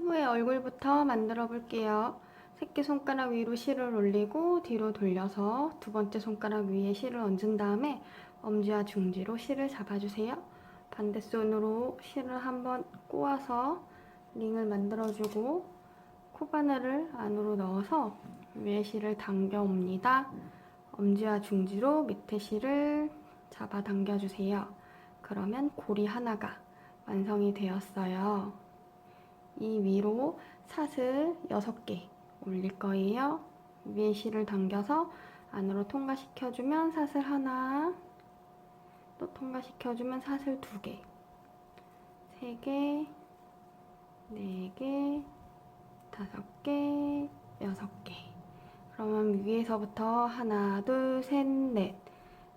튜브의 얼굴부터 만들어 볼게요. 새끼손가락 위로 실을 올리고 뒤로 돌려서 두 번째 손가락 위에 실을 얹은 다음에 엄지와 중지로 실을 잡아주세요. 반대손으로 실을 한번 꼬아서 링을 만들어주고 코바늘을 안으로 넣어서 위에 실을 당겨 옵니다. 엄지와 중지로 밑에 실을 잡아 당겨주세요. 그러면 고리 하나가 완성이 되었어요. 이 위로 사슬 6개 올릴 거예요. 위에 실을 당겨서 안으로 통과시켜주면 사슬 하나, 또 통과시켜주면 사슬 2개, 3개, 4개, 5개, 6개. 그러면 위에서부터 하나, 둘, 셋, 넷.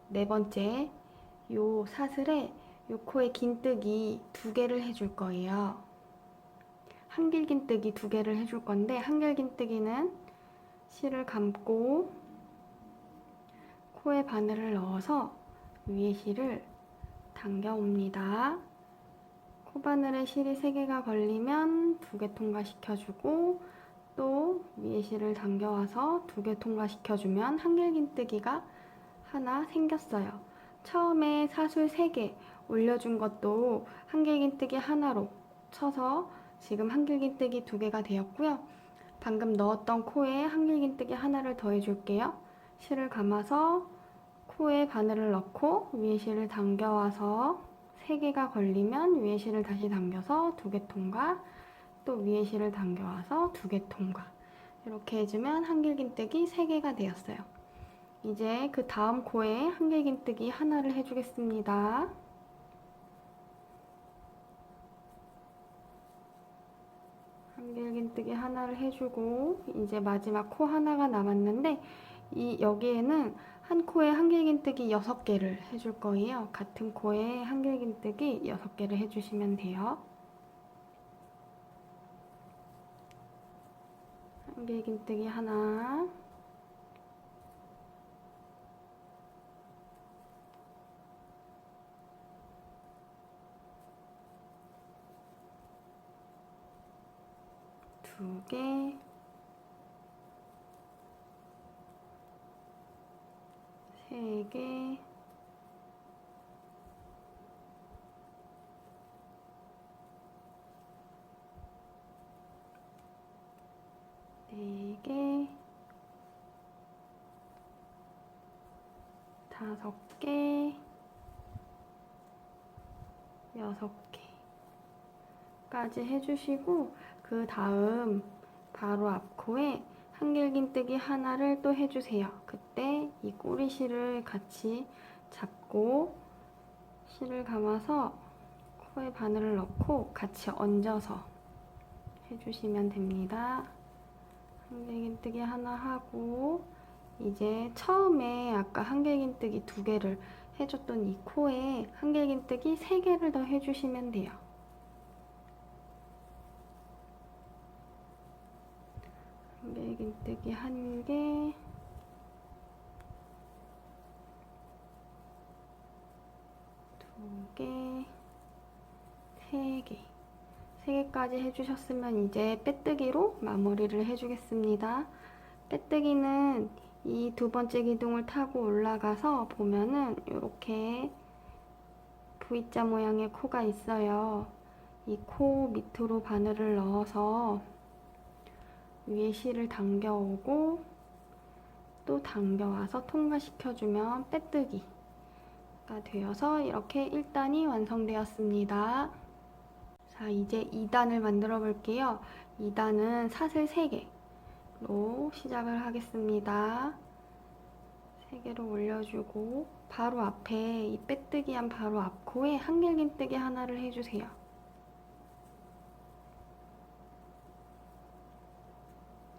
네 번째, 요 사슬에 요 코에 긴뜨기 2개를 해줄 거예요. 한길긴뜨기 2개를 해줄 건데, 한길긴뜨기는 실을 감고 코에 바늘을 넣어서 위에 실을 당겨 옵니다. 코바늘에 실이 3개가 걸리면 2개 통과시켜주고, 또 위에 실을 당겨와서 2개 통과시켜주면 한길긴뜨기가 하나 생겼어요. 처음에 사슬 3개 올려준 것도 한길긴뜨기 하나로 쳐서 지금 한길긴뜨기 2개가 되었고요. 방금 넣었던 코에 한길긴뜨기 하나를 더 해줄게요. 실을 감아서 코에 바늘을 넣고 위에 실을 당겨와서 3개가 걸리면 위에 실을 다시 당겨서 2개 통과, 또 위에 실을 당겨와서 2개 통과. 이렇게 해주면 한길긴뜨기 3개가 되었어요. 이제 그 다음 코에 한길긴뜨기 하나를 해주겠습니다. 한길긴뜨기 하나를 해주고 이제 마지막 코 하나가 남았는데 여기에는 한 코에 한길긴뜨기 6개를 해줄 거예요. 같은 코에 한길긴뜨기 6개를 해주시면 돼요. 한길긴뜨기 하나, 두 개, 세 개, 네 개, 5개, 6개까지 해주시고, 그 다음 바로 앞코에 한길긴뜨기 하나를 또 해주세요. 그때 이 꼬리실을 같이 잡고 실을 감아서 코에 바늘을 넣고 같이 얹어서 해주시면 됩니다. 한길긴뜨기 하나 하고 이제 처음에 아까 한길긴뜨기 2개를 해줬던 이 코에 한길긴뜨기 3개를 더 해주시면 돼요. 한길긴뜨기 1개, 2개, 3개. 3개까지 해주셨으면 이제 빼뜨기로 마무리를 해주겠습니다. 빼뜨기는 이 2번째 기둥을 타고 올라가서 보면은 이렇게 V자 모양의 코가 있어요. 이 코 밑으로 바늘을 넣어서 위에 실을 당겨오고 또 당겨와서 통과시켜주면 빼뜨기가 되어서 이렇게 1단이 완성되었습니다. 자, 이제 2단을 만들어 볼게요. 2단은 사슬 3개로 시작을 하겠습니다. 3개로 올려주고 바로 앞에 이 빼뜨기한 바로 앞코에 한길긴뜨기 하나를 해주세요.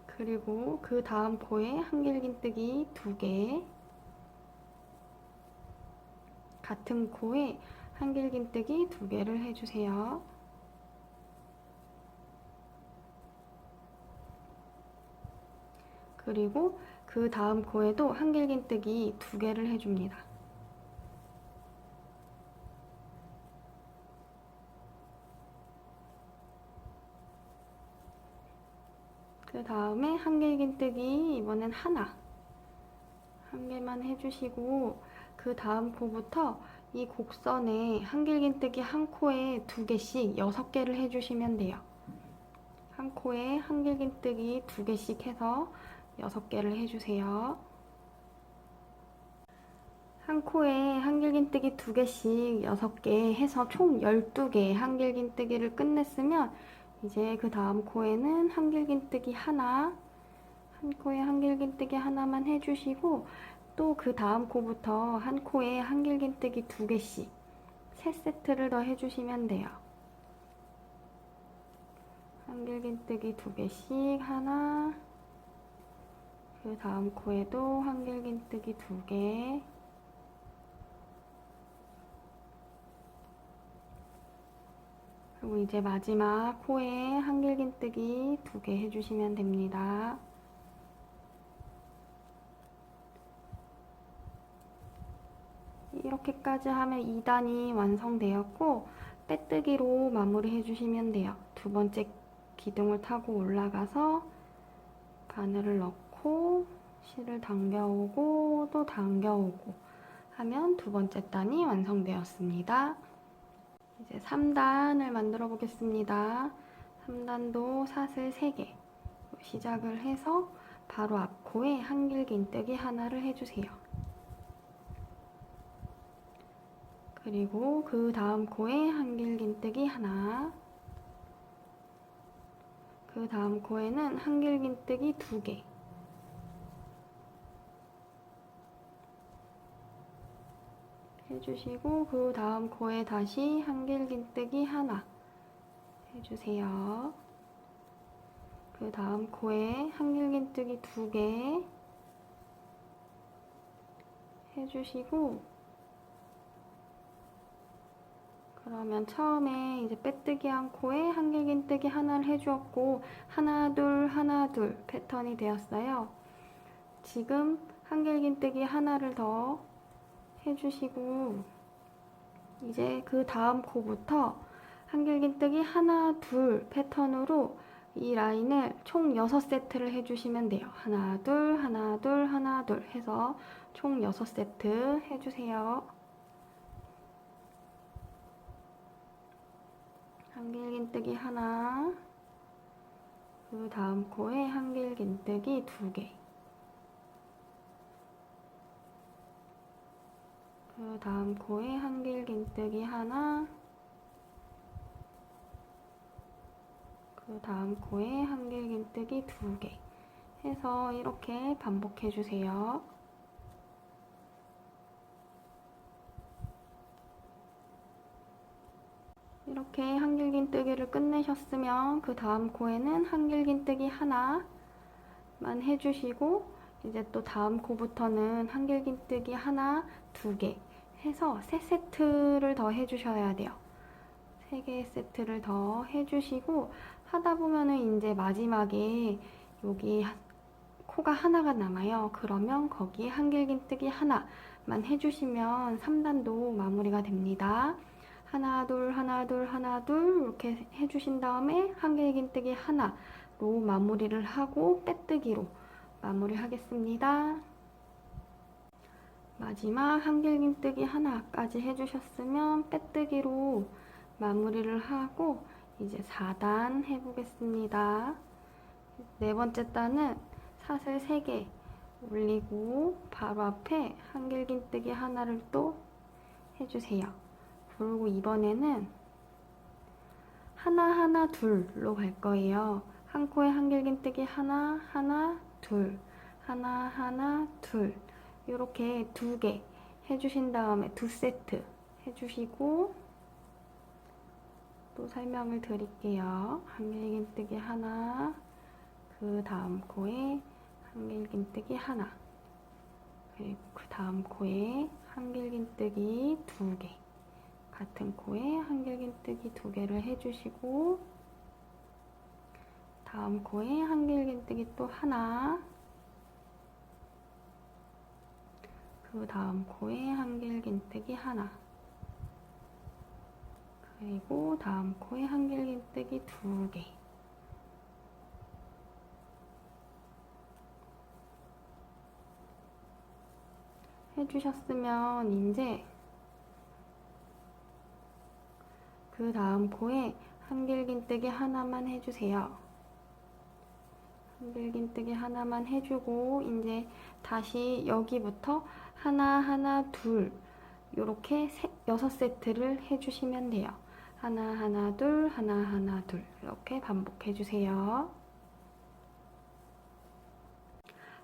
그리고 그 다음 코에 한길긴뜨기 2개, 같은 코에 한길긴뜨기 2개를 해주세요. 그리고 그 다음 코에도 한길긴뜨기 2개를 해줍니다. 다음에 한길긴뜨기 이번엔 하나, 한 개만 해주시고 그 다음 코부터 이 곡선에 한길긴뜨기 한 코에 2개씩 6개를 해주시면 돼요. 한 코에 한길긴뜨기 2개씩 해서 6개를 해주세요. 한 코에 한길긴뜨기 2개씩 6개 해서 총 12개 한길긴뜨기를 끝냈으면 이제 그 다음 코에는 한길긴뜨기 하나, 한 코에 한길긴뜨기 하나만 해주시고 또 그 다음 코부터 한 코에 한길긴뜨기 2개씩 3세트를 더 해주시면 돼요. 한길긴뜨기 2개씩 하나, 그 다음 코에도 한길긴뜨기 2개, 그리고 이제 마지막 코에 한길긴뜨기 2개 해주시면 됩니다. 이렇게까지 하면 2단이 완성되었고 빼뜨기로 마무리 해주시면 돼요. 두 번째 기둥을 타고 올라가서 바늘을 넣고 실을 당겨오고 또 당겨오고 하면 두 번째 단이 완성되었습니다. 이제 3단을 만들어 보겠습니다. 3단도 사슬 3개 시작을 해서 바로 앞코에 한길긴뜨기 하나를 해주세요. 그리고 그 다음 코에 한길긴뜨기 하나, 그 다음 코에는 한길긴뜨기 2개, 해주시고 그 다음 코에 다시 한길긴뜨기 하나 해주세요. 그 다음 코에 한길긴뜨기 2개 해주시고 그러면 처음에 이제 빼뜨기 한 코에 한길긴뜨기 하나를 해주었고 하나 둘 패턴이 되었어요. 지금 한길긴뜨기 하나를 더 해주시고 이제 그 다음 코부터 한길긴뜨기 하나 둘 패턴으로 이 라인을 총 6세트를 해주시면 돼요. 하나 둘 해서 총 6세트 해주세요. 한길긴뜨기 하나, 그 다음 코에 한길긴뜨기 2개, 그 다음 코에 한길긴뜨기 하나, 그 다음 코에 한길긴뜨기 2개 해서 이렇게 반복해 주세요. 이렇게 한길긴뜨기를 끝내셨으면 그 다음 코에는 한길긴뜨기 하나만 해주시고 이제 또 다음 코부터는 한길긴뜨기 하나, 2개 해서 3세트를 더 해주셔야 돼요. 3개의 세트를 더 해주시고 하다 보면은 이제 마지막에 여기 코가 하나가 남아요. 그러면 거기에 한길긴뜨기 하나만 해주시면 3단도 마무리가 됩니다. 하나 둘 이렇게 해주신 다음에 한길긴뜨기 하나로 마무리를 하고 빼뜨기로 마무리하겠습니다. 마지막 한길긴뜨기 하나까지 해주셨으면 빼뜨기로 마무리를 하고 이제 4단 해보겠습니다. 네 번째 단은 사슬 3개 올리고 바로 앞에 한길긴뜨기 하나를 또 해주세요. 그리고 이번에는 하나 둘로 갈 거예요. 한 코에 한길긴뜨기 하나 둘 하나 둘 이렇게 2개 해주신 다음에 2세트 해주시고 또 설명을 드릴게요. 한길긴뜨기 하나, 그 다음 코에 한길긴뜨기 하나, 그리고 그 다음 코에 한길긴뜨기 2개, 같은 코에 한길긴뜨기 2개를 해주시고 다음 코에 한길긴뜨기 또 하나, 그 다음 코에 한길긴뜨기 하나, 그리고 다음 코에 한길긴뜨기 2개, 해주셨으면 이제 그 다음 코에 한길긴뜨기 하나만 해주세요. 한길긴뜨기 하나만 해주고 이제 다시 여기부터 하나 하나 둘 이렇게 6세트를 해주시면 돼요. 하나 하나 둘 하나 하나 둘 이렇게 반복해주세요.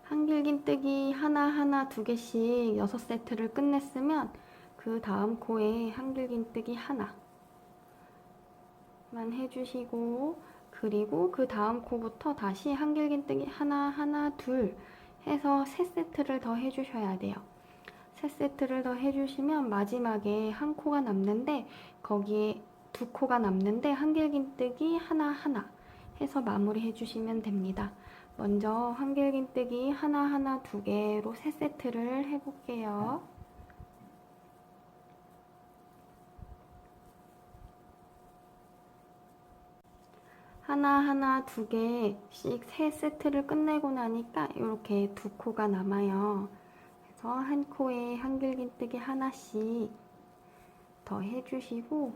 한길긴뜨기 하나 두 개씩 6세트를 끝냈으면 그 다음 코에 한길긴뜨기 하나만 해주시고 그리고 그 다음 코부터 다시 한길긴뜨기 하나 둘 해서 3세트를 더 해주셔야 돼요. 3세트를 더 해주시면 마지막에 한 코가 남는데 거기에 2코가 남는데 한길긴뜨기 하나 해서 마무리 해주시면 됩니다. 먼저 한길긴뜨기 하나 두 개로 3세트를 해볼게요. 하나 두 개씩 3세트를 끝내고 나니까 이렇게 2코가 남아요. 그래서 한 코에 한길긴뜨기 하나씩 더 해주시고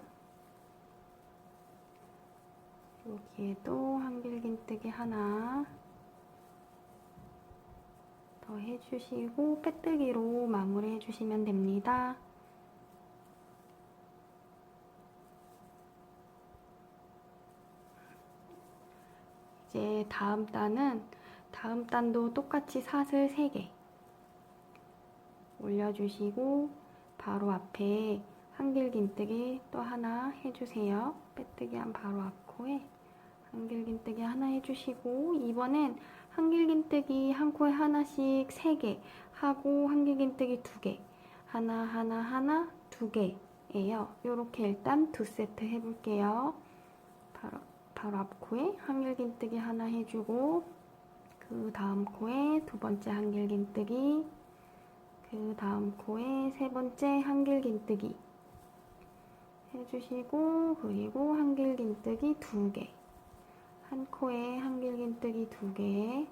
여기에도 한길긴뜨기 하나 더 해주시고 빼뜨기로 마무리 해주시면 됩니다. 이제 다음 단도 똑같이 사슬 3개 올려주시고 바로 앞에 한길긴뜨기 또 하나 해주세요. 빼뜨기 한 바로 앞 코에 한길긴뜨기 하나 해주시고 이번엔 한길긴뜨기 한 코에 하나씩 3개 하고 한길긴뜨기 2개 하나 두 개예요. 이렇게 일단 2세트 해볼게요. 바로 앞 코에 한길긴뜨기 하나 해주고 그 다음 코에 2번째 한길긴뜨기 그 다음 코에 3번째 한길긴뜨기 해주시고 그리고 한길긴뜨기 2개 한 코에 한길긴뜨기 2개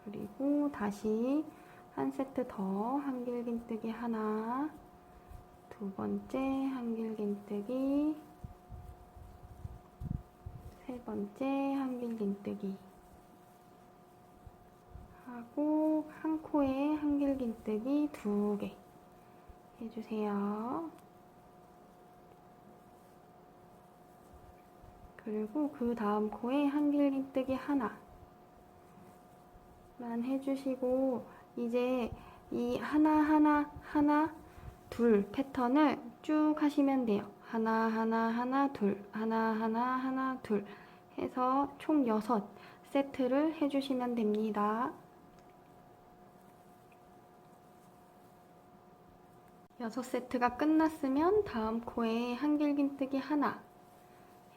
그리고 다시 한 세트 더 한길긴뜨기 하나 2번째 한길긴뜨기 3번째 한길긴뜨기 하고 한 코에 한길긴뜨기 2개 해주세요. 그리고 그 다음 코에 한길긴뜨기 하나만 해주시고 이제 이 하나 둘 패턴을 쭉 하시면 돼요. 하나 둘 해서 총 6세트를 해주시면 됩니다. 6세트가 끝났으면 다음 코에 한길긴뜨기 하나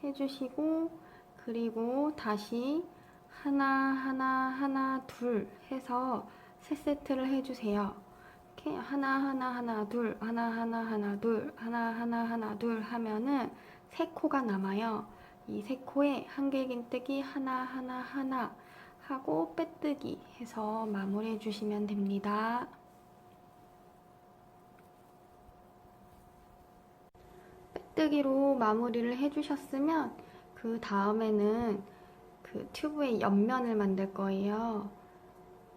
해주시고 그리고 다시 하나 둘 해서 3세트를 해주세요. 이렇게 하나 둘 하면은 3코가 남아요. 이 3코에 한길긴뜨기 하나 하고 빼뜨기 해서 마무리 해주시면 됩니다. 빼뜨기로 마무리를 해주셨으면 그 다음에는 그 튜브의 옆면을 만들 거예요.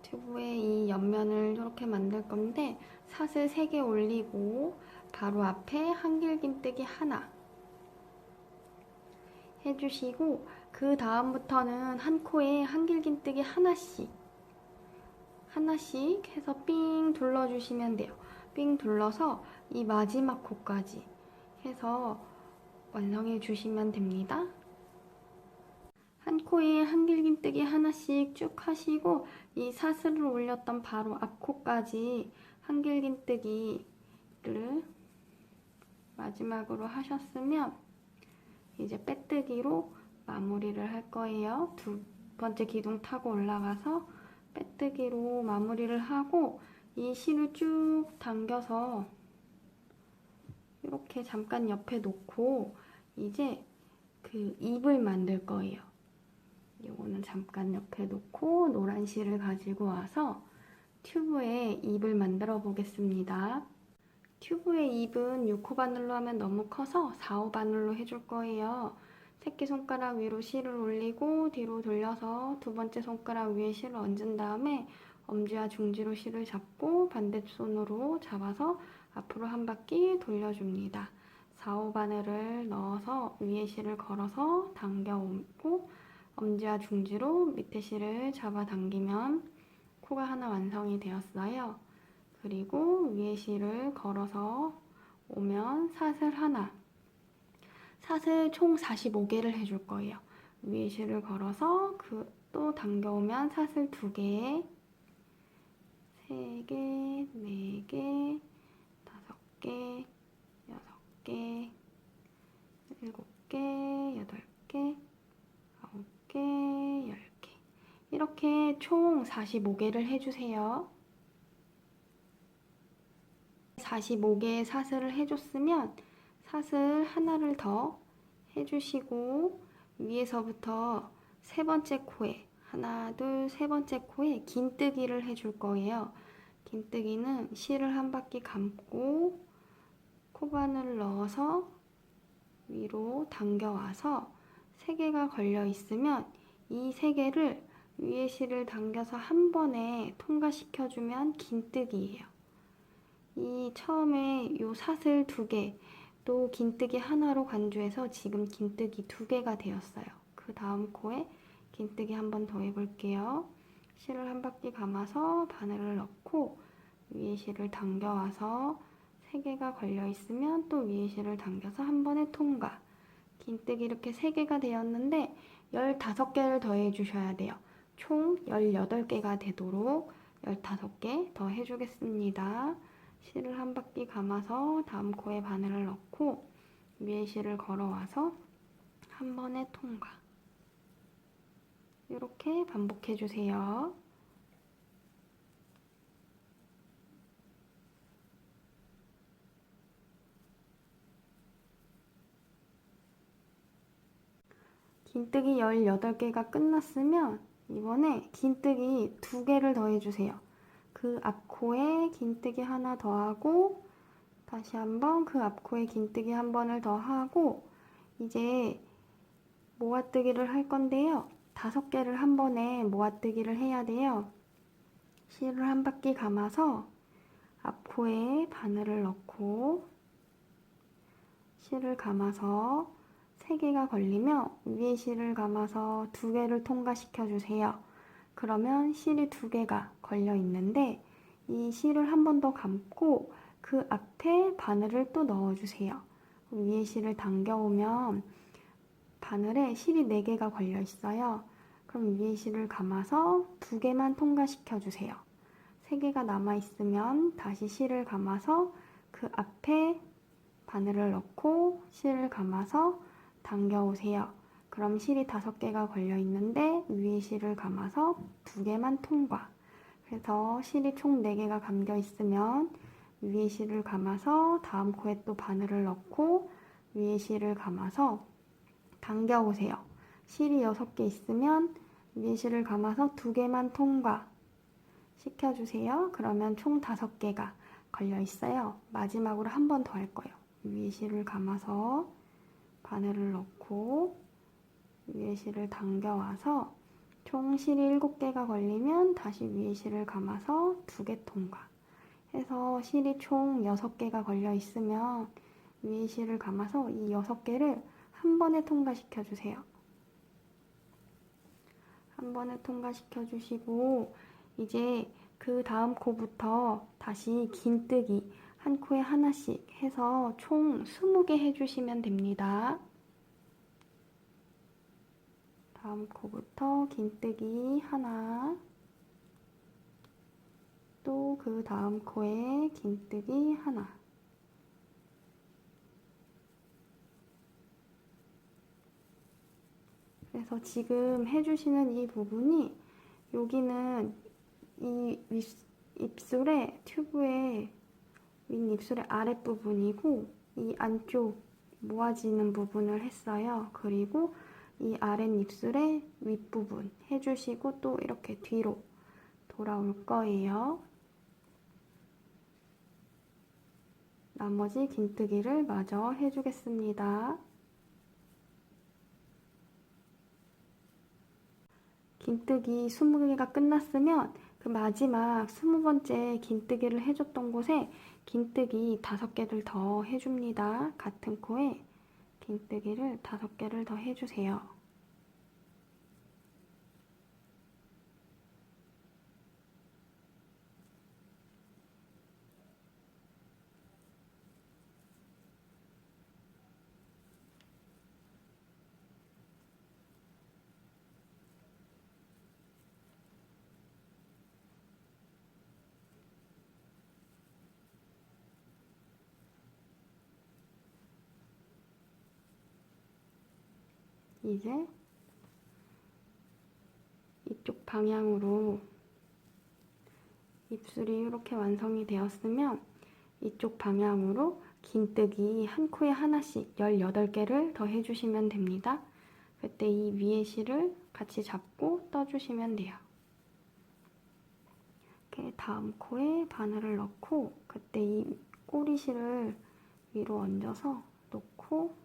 튜브에 이 옆면을 이렇게 만들 건데 사슬 3개 올리고 바로 앞에 한길긴뜨기 하나 해주시고 그 다음부터는 한 코에 한길긴뜨기 하나씩 해서 삥 둘러주시면 돼요. 삥 둘러서 이 마지막 코까지 해서 완성해 주시면 됩니다. 한 코에 한길긴뜨기 하나씩 쭉 하시고 이 사슬을 올렸던 바로 앞코까지 한길긴뜨기를 마지막으로 하셨으면 이제 빼뜨기로 마무리를 할 거예요. 2번째 기둥 타고 올라가서 빼뜨기로 마무리를 하고 이 실을 쭉 당겨서 이렇게 잠깐 옆에 놓고 이제 그 잎을 만들 거예요. 이거는 잠깐 옆에 놓고 노란 실을 가지고 와서 튜브에 잎을 만들어 보겠습니다. 튜브의 잎은 6호 바늘로 하면 너무 커서 4호 바늘로 해줄 거예요. 새끼손가락 위로 실을 올리고 뒤로 돌려서 두 번째 손가락 위에 실을 얹은 다음에 엄지와 중지로 실을 잡고 반대손으로 잡아서 앞으로 한 바퀴 돌려줍니다. 4호 바늘을 넣어서 위에 실을 걸어서 당겨오고 엄지와 중지로 밑에 실을 잡아 당기면 코가 하나 완성이 되었어요. 그리고 위에 실을 걸어서 오면 사슬 하나, 사슬 총 45개를 해줄 거예요. 위에 실을 걸어서 또 당겨오면 사슬 2개, 3개, 4개, 5개, 6개, 7개, 8개, 9개, 10개. 이렇게 총 45개를 해주세요. 45개의 사슬을 해줬으면 사슬 하나를 더 해주시고 위에서부터 세 번째 코에 하나, 둘, 세 번째 코에 긴뜨기를 해줄 거예요. 긴뜨기는 실을 한 바퀴 감고 코바늘을 넣어서 위로 당겨와서 3개가 걸려 있으면 이 3개를 위에 실을 당겨서 한 번에 통과시켜주면 긴뜨기예요. 이 처음에 요 사슬 2개, 또 긴뜨기 하나로 간주해서 지금 긴뜨기 2개가 되었어요. 그 다음 코에 긴뜨기 한 번 더 해볼게요. 실을 한 바퀴 감아서 바늘을 넣고 위에 실을 당겨와서 3개가 걸려 있으면 또 위에 실을 당겨서 한 번에 통과. 긴뜨기 이렇게 3개가 되었는데 15개를 더 해주셔야 돼요. 총 18개가 되도록 15개 더 해주겠습니다. 실을 한 바퀴 감아서 다음 코에 바늘을 넣고 위에 실을 걸어와서 한 번에 통과. 이렇게 반복해 주세요. 긴뜨기 18개가 끝났으면 이번에 긴뜨기 2개를 더 해주세요. 그 앞코에 긴뜨기 하나 더 하고 다시 한번 그 앞코에 긴뜨기 한 번을 더 하고 이제 모아뜨기를 할 건데요. 5개를 한 번에 모아뜨기를 해야 돼요. 실을 한 바퀴 감아서 앞코에 바늘을 넣고 실을 감아서 3개가 걸리면 위에 실을 감아서 2개를 통과시켜 주세요. 그러면 실이 2개가 걸려 있는데 이 실을 한 번 더 감고 그 앞에 바늘을 또 넣어주세요. 위에 실을 당겨오면 바늘에 실이 4개가 걸려 있어요. 그럼 위에 실을 감아서 2개만 통과시켜 주세요. 3개가 남아 있으면 다시 실을 감아서 그 앞에 바늘을 넣고 실을 감아서 당겨오세요. 그럼 실이 5개가 걸려 있는데 위에 실을 감아서 2개만 통과. 그래서 실이 총 4개가 감겨 있으면 위에 실을 감아서 다음 코에 또 바늘을 넣고 위에 실을 감아서 당겨오세요. 실이 6개 있으면 위에 실을 감아서 2개만 통과 시켜주세요. 그러면 총 5개가 걸려 있어요. 마지막으로 한 번 더 할 거예요. 위에 실을 감아서 바늘을 넣고 위에 실을 당겨와서 총 실이 7개가 걸리면 다시 위에 실을 감아서 2개 통과 해서 실이 총 6개가 걸려 있으면 위에 실을 감아서 이 6개를 한 번에 통과시켜 주세요. 한 번에 통과시켜 주시고 이제 그 다음 코부터 다시 긴뜨기 한 코에 하나씩 해서 총 20개 해주시면 됩니다. 다음 코부터 긴뜨기 하나, 또 그 다음 코에 긴뜨기 하나. 그래서 지금 해주시는 이 부분이 여기는 이 입술의 튜브의 윗입술의 아랫부분이고 이 안쪽 모아지는 부분을 했어요. 그리고 이 아랫입술의 윗부분 해주시고 또 이렇게 뒤로 돌아올 거예요. 나머지 긴뜨기를 마저 해주겠습니다. 긴뜨기 20개가 끝났으면 그 마지막 20번째 긴뜨기를 해줬던 곳에 긴뜨기 5개를 더 해줍니다. 같은 코에 긴뜨기를 5개를 더 해주세요. 이제 이쪽 방향으로 입술이 이렇게 완성이 되었으면 이쪽 방향으로 긴뜨기 한 코에 하나씩 18개를 더 해주시면 됩니다. 그때 이 위에 실을 같이 잡고 떠주시면 돼요. 이렇게 다음 코에 바늘을 넣고 그때 이 꼬리실을 위로 얹어서 놓고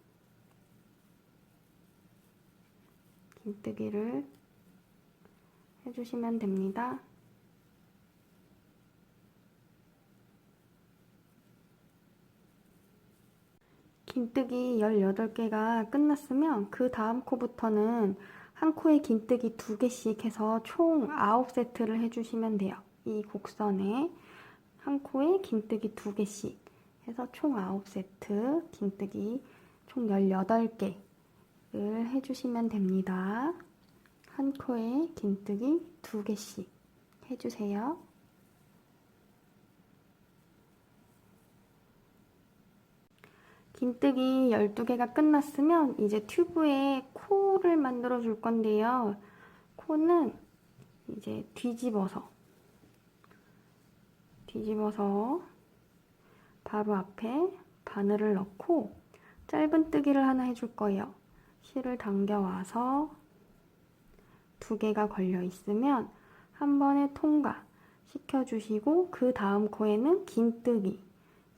긴뜨기를 해주시면 됩니다. 긴뜨기 18개가 끝났으면 그 다음 코부터는 한 코에 긴뜨기 2개씩 해서 총 9세트를 해주시면 돼요. 이 곡선에 한 코에 긴뜨기 2개씩 해서 총 9세트 긴뜨기 총 18개를 해주시면 됩니다. 한 코에 긴뜨기 2개씩 해주세요. 긴뜨기 12개가 끝났으면 이제 튜브에 코를 만들어 줄 건데요. 코는 이제 뒤집어서 바로 앞에 바늘을 넣고 짧은뜨기를 하나 해줄 거예요. 실을 당겨와서 2개가 걸려 있으면 한 번에 통과 시켜주시고 그 다음 코에는 긴뜨기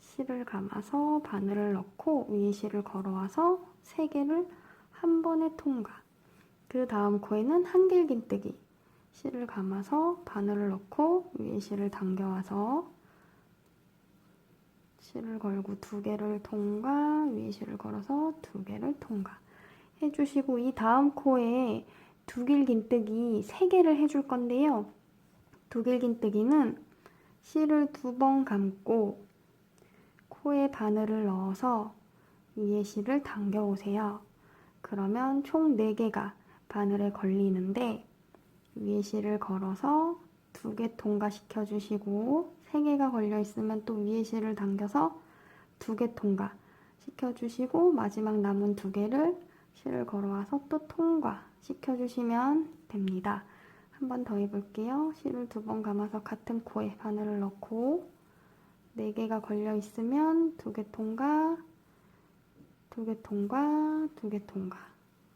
실을 감아서 바늘을 넣고 위에 실을 걸어와서 3개를 한 번에 통과. 그 다음 코에는 한길 긴뜨기 실을 감아서 바늘을 넣고 위에 실을 당겨와서 실을 걸고 2개를 통과, 위에 실을 걸어서 2개를 통과 해주시고 이 다음 코에 두길 긴뜨기 3개를 해줄 건데요. 두길 긴뜨기는 실을 2번 감고 코에 바늘을 넣어서 위에 실을 당겨 오세요. 그러면 총 4개가 바늘에 걸리는데 위에 실을 걸어서 2개 통과시켜 주시고 3개가 걸려 있으면 또 위에 실을 당겨서 2개 통과시켜 주시고 마지막 남은 2개를 실을 걸어와서 또 통과시켜 주시면 됩니다. 한 번 더 해볼게요. 실을 2번 감아서 같은 코에 바늘을 넣고 4개가 걸려 있으면 2개 통과, 2개 통과, 2개 통과.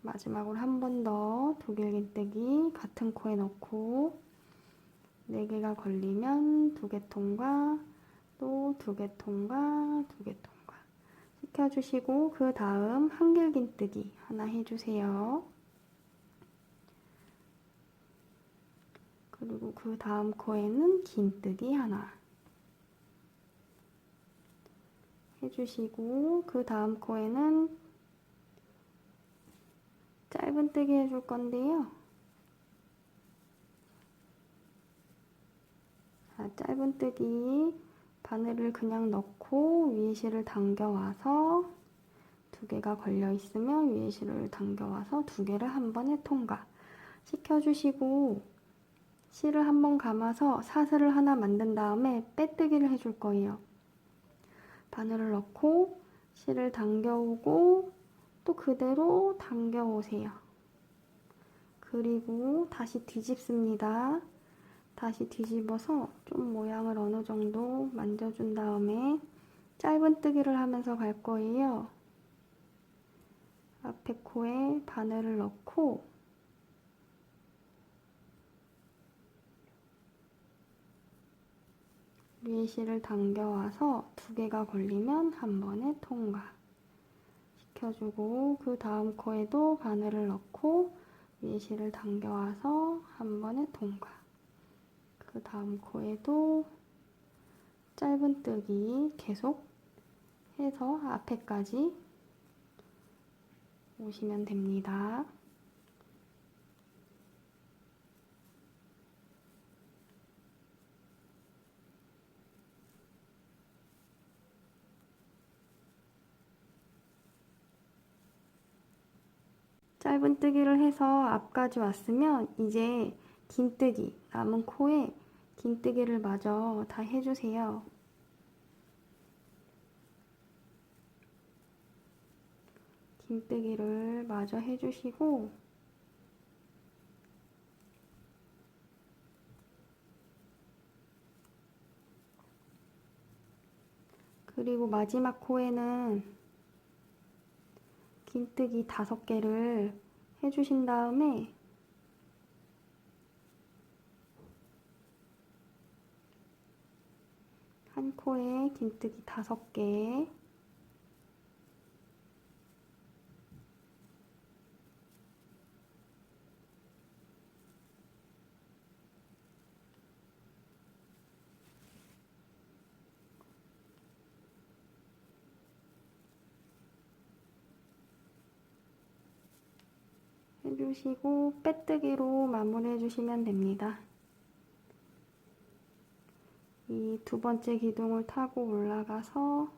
마지막으로 한 번 더 두길 긴뜨기 같은 코에 넣고 4개가 걸리면 2개 통과, 또 2개 통과, 2개 통과 시켜주시고 그 다음 한길 긴뜨기 하나 해주세요. 그리고 그 다음 코에는 긴뜨기 하나 해주시고 그 다음 코에는 짧은뜨기 해줄 건데요. 자, 짧은뜨기 바늘을 그냥 넣고 위에 실을 당겨와서 2개가 걸려 있으면 위에 실을 당겨와서 2개를 한 번에 통과 시켜주시고 실을 한 번 감아서 사슬을 하나 만든 다음에 빼뜨기를 해줄 거예요. 바늘을 넣고 실을 당겨오고 또 그대로 당겨오세요. 그리고 다시 뒤집습니다. 다시 뒤집어서 좀 모양을 어느 정도 만져준 다음에 짧은뜨기를 하면서 갈 거예요. 앞에 코에 바늘을 넣고 위에 실을 당겨와서 2개가 걸리면 한 번에 통과 시켜주고, 그 다음 코에도 바늘을 넣고 위에 실을 당겨와서 한 번에 통과. 그 다음 코에도 짧은뜨기 계속 해서 앞에까지 오시면 됩니다. 짧은뜨기를 해서 앞까지 왔으면 이제 긴뜨기, 남은 코에 긴뜨기를 마저 다 해주세요. 긴뜨기를 마저 해주시고, 그리고 마지막 코에는 긴뜨기 5개를 해주신 다음에 한 코에 긴뜨기 5개, 해주시고 빼뜨기로 마무리해 주시면 됩니다. 이 2번째 기둥을 타고 올라가서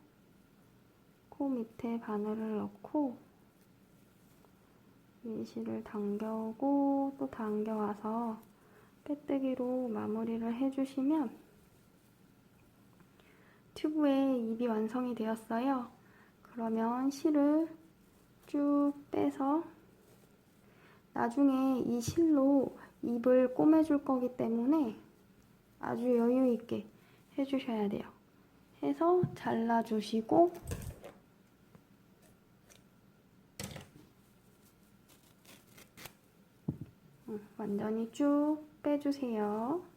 코 밑에 바늘을 넣고 위실을 당겨오고 또 당겨와서 빼뜨기로 마무리를 해주시면 튜브의 입이 완성이 되었어요. 그러면 실을 쭉 빼서 나중에 이 실로 입을 꼬매줄 거기 때문에 아주 여유 있게 해주셔야 돼요. 해서 잘라주시고 완전히 쭉 빼주세요.